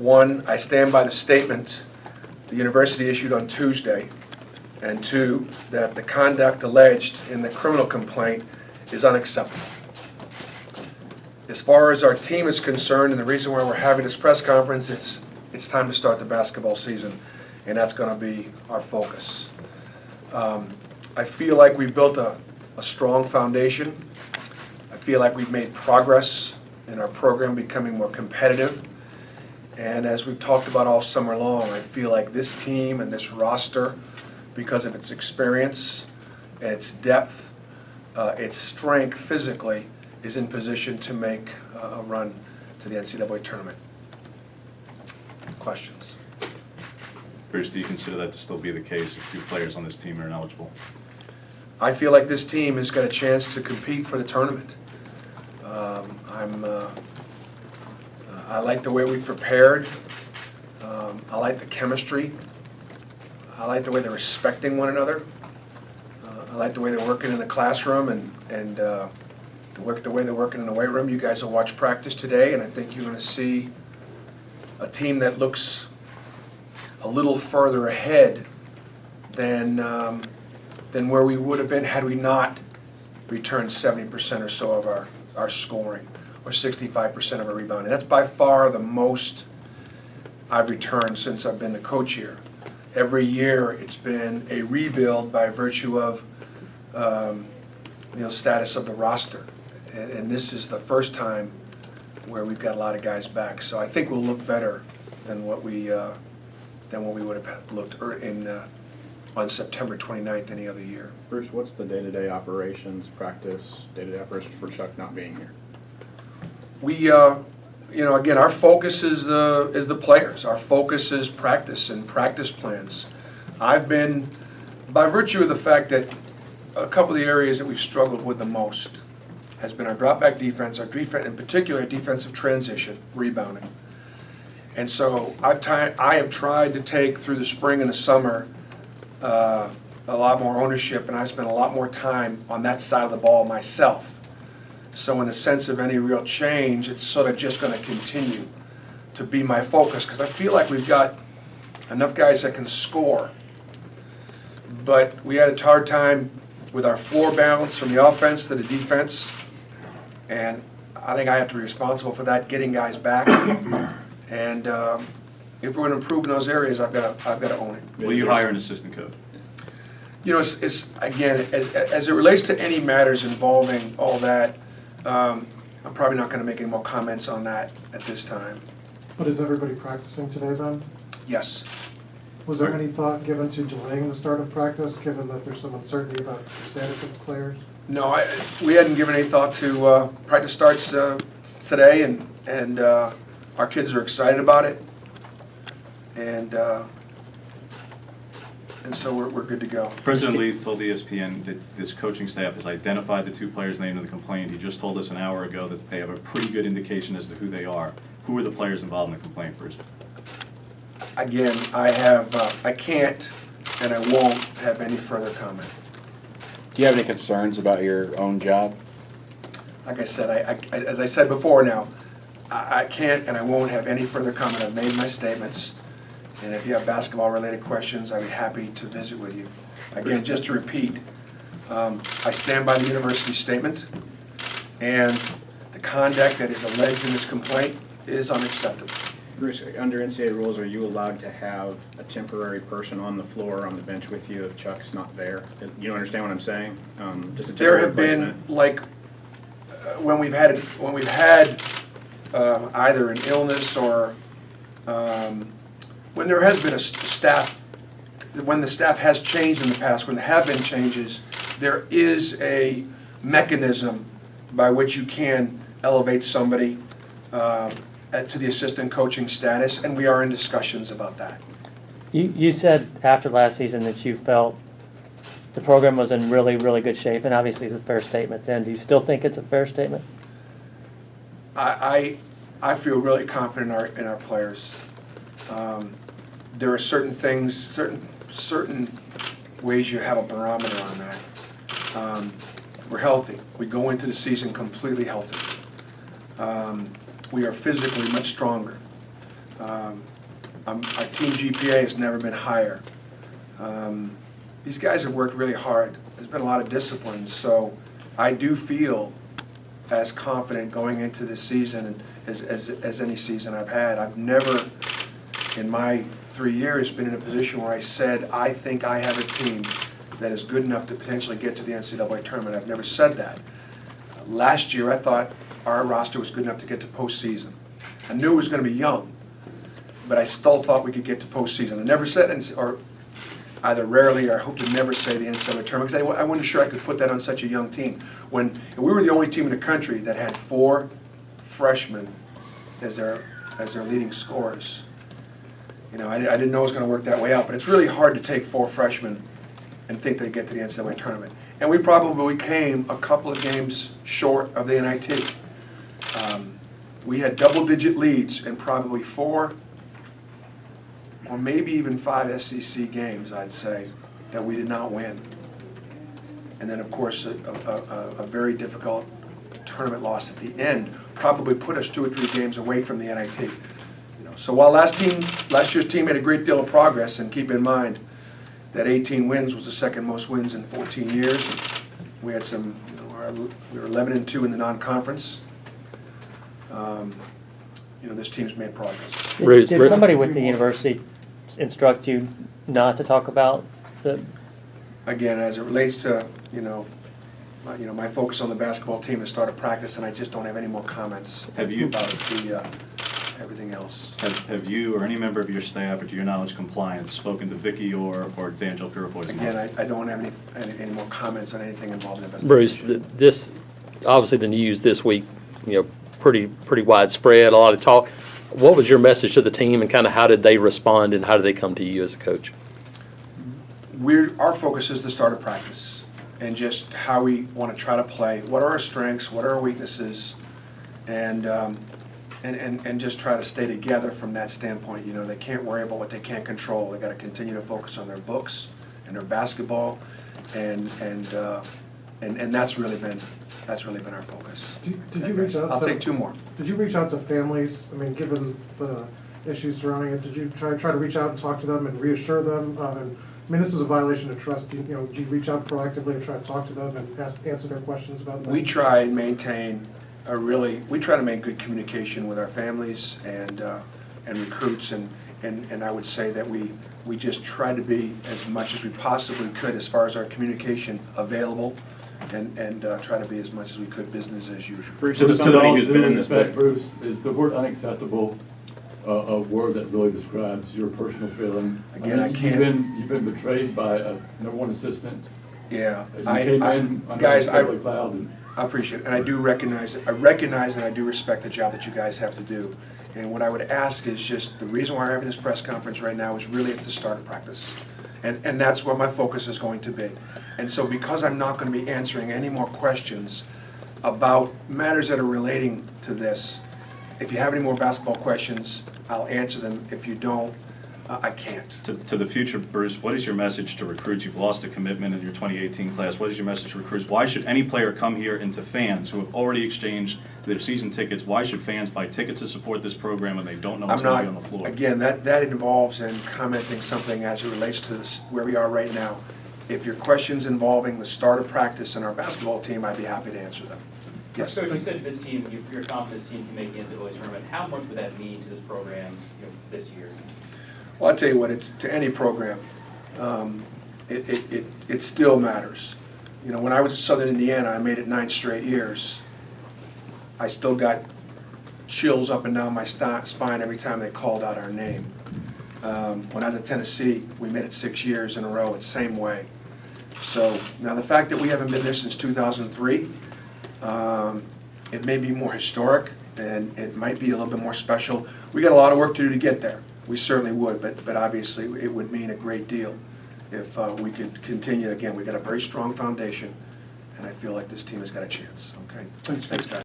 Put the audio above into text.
One, I stand by the statement the university issued on Tuesday, and two, that the conduct alleged in the criminal complaint is unacceptable. As far as our team is concerned, and the reason why we're having this press conference, it's time to start the basketball season, and that's going to be our focus. I feel like we've built a strong foundation. I feel like we've made progress in our program becoming more competitive. And as we've talked about all summer long, I feel like this team and this roster, because of its experience, and its depth, its strength physically, is in position to make a run to the NCAA tournament. Questions? Bruce, do you consider that to still be the case if 2 players on this team are ineligible? I feel like this team has got a chance to compete for the tournament. I like the way we prepared. I like the chemistry. I like the way they're respecting one another. I like the way they're working in the classroom and the way they're working in the weight room. You guys will watch practice today, and I think you're going to see a team that looks a little further ahead than where we would have been had we not returned 70% or so of our scoring, or 65% of our rebounding. That's by far the most I've returned since I've been the coach here. Every year it's been a rebuild by virtue of status of the roster, and this is the first time where we've got a lot of guys back. So I think we'll look better than what we would have looked on September 29th any other year. Bruce, what's the day-to-day operations, day-to-day operations for Chuck not being here? We, again, our focus is the players. Our focus is practice and practice plans. I've been, by virtue of the fact that a couple of the areas that we've struggled with the most has been our drop-back defense, in particular defensive transition, rebounding. And so I have tried to take through the spring and the summer a lot more ownership, and I spent a lot more time on that side of the ball myself. So in the sense of any real change, it's sort of just going to continue to be my focus, because I feel like we've got enough guys that can score. But we had a hard time with our floor balance from the offense to the defense, and I think I have to be responsible for that, getting guys back. And if we're going to improve in those areas, I've got to own it. Will you hire an assistant coach? You know, it's again, as it relates to any matters involving all that, I'm probably not going to make any more comments on that at this time. But is everybody practicing today then? Yes. Was there any thought given to delaying the start of practice, given that there's some uncertainty about the status of the players? No, we hadn't given any thought to practice starts today, and our kids are excited about it, and so we're good to go. President Lee told ESPN that this coaching staff has identified the 2 players named in the complaint. He just told us an hour ago that they have a pretty good indication as to who they are. Who are the players involved in the complaint, Bruce? Again, I can't and I won't have any further comment. Do you have any concerns about your own job? Like I said, as I said before now, I can't and I won't have any further comment. I've made my statements. And if you have basketball-related questions, I'd be happy to visit with you. Again, just to repeat, I stand by the university statement, and the conduct that is alleged in this complaint is unacceptable. Bruce, under NCAA rules, are you allowed to have a temporary person on the floor, on the bench with you if Chuck's not there? You understand what I'm saying? Just a There temporary have been, placement? like, when we've had either an illness or when there has been when the staff has changed in the past, when there have been changes, there is a mechanism by which you can elevate somebody to the assistant coaching status, and we are in discussions about that. You said after last season that you felt the program was in really, really good shape, and obviously it's a fair statement then. Do you still think it's a fair statement? I feel really confident in our players. There are certain things, certain ways you have a barometer on that. We're healthy. We go into the season completely healthy. We are physically much stronger. Our team GPA has never been higher. These guys have worked really hard. There's been a lot of discipline, so I do feel as confident going into this season as any season I've had. I've never, in my 3 years, been in a position where I said, I think I have a team that is good enough to potentially get to the NCAA tournament. I've never said that. Last year, I thought our roster was good enough to get to postseason. I knew it was going to be young, but I still thought we could get to postseason. I never said, or either rarely or I hope to never say the NCAA tournament, because I wasn't sure I could put that on such a young team. When we were the only team in the country that had 4 freshmen as their leading scorers. You know, I didn't know it was going to work that way out, but it's really hard to take 4 freshmen and think they get to the NCAA tournament. And we probably came a couple of games short of the NIT. We had double-digit leads in probably 4 or maybe even 5 SEC games, I'd say, that we did not win. And then, of course, a very difficult tournament loss at the end probably put us 2 or 3 games away from the NIT. You know, so while last year's team made a great deal of progress, and keep in mind that 18 wins was the second most wins in 14 years. We had some, you know, we were 11-2 in the non-conference. You know, this team's made progress. Did somebody with the university instruct you not to talk about the? Again, as it relates to, my focus on the basketball team and start of practice, and I just don't have any more comments Have you- about everything else. Have you or any member of your staff, or to your knowledge, compliance, spoken to Vicky or D'Angelo Purifoy's mom? Again, I don't have any more comments on anything involved in Bruce, investigation. this, obviously the news this week, pretty widespread, a lot of talk. What was your message to the team, and kind of how did they respond, and how did they come to you as a coach? Our focus is the start of practice and just how we want to try to play. What are our strengths? What are our weaknesses? And just try to stay together from that standpoint. You know, they can't worry about what they can't control. They got to continue to focus on their books and their basketball, and that's really been our focus. Did you reach out? I'll take 2 more. Did you reach out to families? I mean, given the issues surrounding it, did you try to reach out and talk to them and reassure them? I mean, this is a violation of trust. Did you reach out proactively and try to talk to them and answer their questions about that? We try and maintain to make good communication with our families and recruits, and I would say that we just try to be as much as we possibly could as far as our communication available, and try to be as much as we could business as usual. Bruce, as somebody who's been in this respect, Bruce, is the word unacceptable a word that really describes your personal feeling? Again, I can't- You've been betrayed by a #1 assistant. Yeah, You came in under guys, a public cloud and I appreciate it, and I do recognize it. I recognize and I do respect the job that you guys have to do. And what I would ask is just, the reason why we're having this press conference right now is really it's the start of practice. And that's where my focus is going to be. And so because I'm not going to be answering any more questions about matters that are relating to this, if you have any more basketball questions, I'll answer them. If you don't, I can't. To the future, Bruce, what is your message to recruits? You've lost a commitment in your 2018 class. What is your message to recruits? Why should any player come here, and to fans who have already exchanged their season tickets, why should fans buy tickets to support this program when they don't know what's going to be on the floor? Again, that involves in commenting something as it relates to this, where we are right now. If your question's involving the start of practice in our basketball team, I'd be happy to answer them. Yes. Coach, you said this team, you're confident this team can make the NCAA tournament. How much would that mean to this program, this year? Well, I'll tell you what, it's to any program, it still matters. You know, when I was at Southern Indiana, I made it 9 straight years. I still got chills up and down my spine every time they called out our name. When I was at Tennessee, we made it 6 years in a row, it's the same way. So now the fact that we haven't been there since 2003, it may be more historic, and it might be a little bit more special. We got a lot of work to do to get there. We certainly would, but obviously it would mean a great deal if we could continue. Again, we got a very strong foundation, and I feel like this team has got a chance. Okay, thanks guys.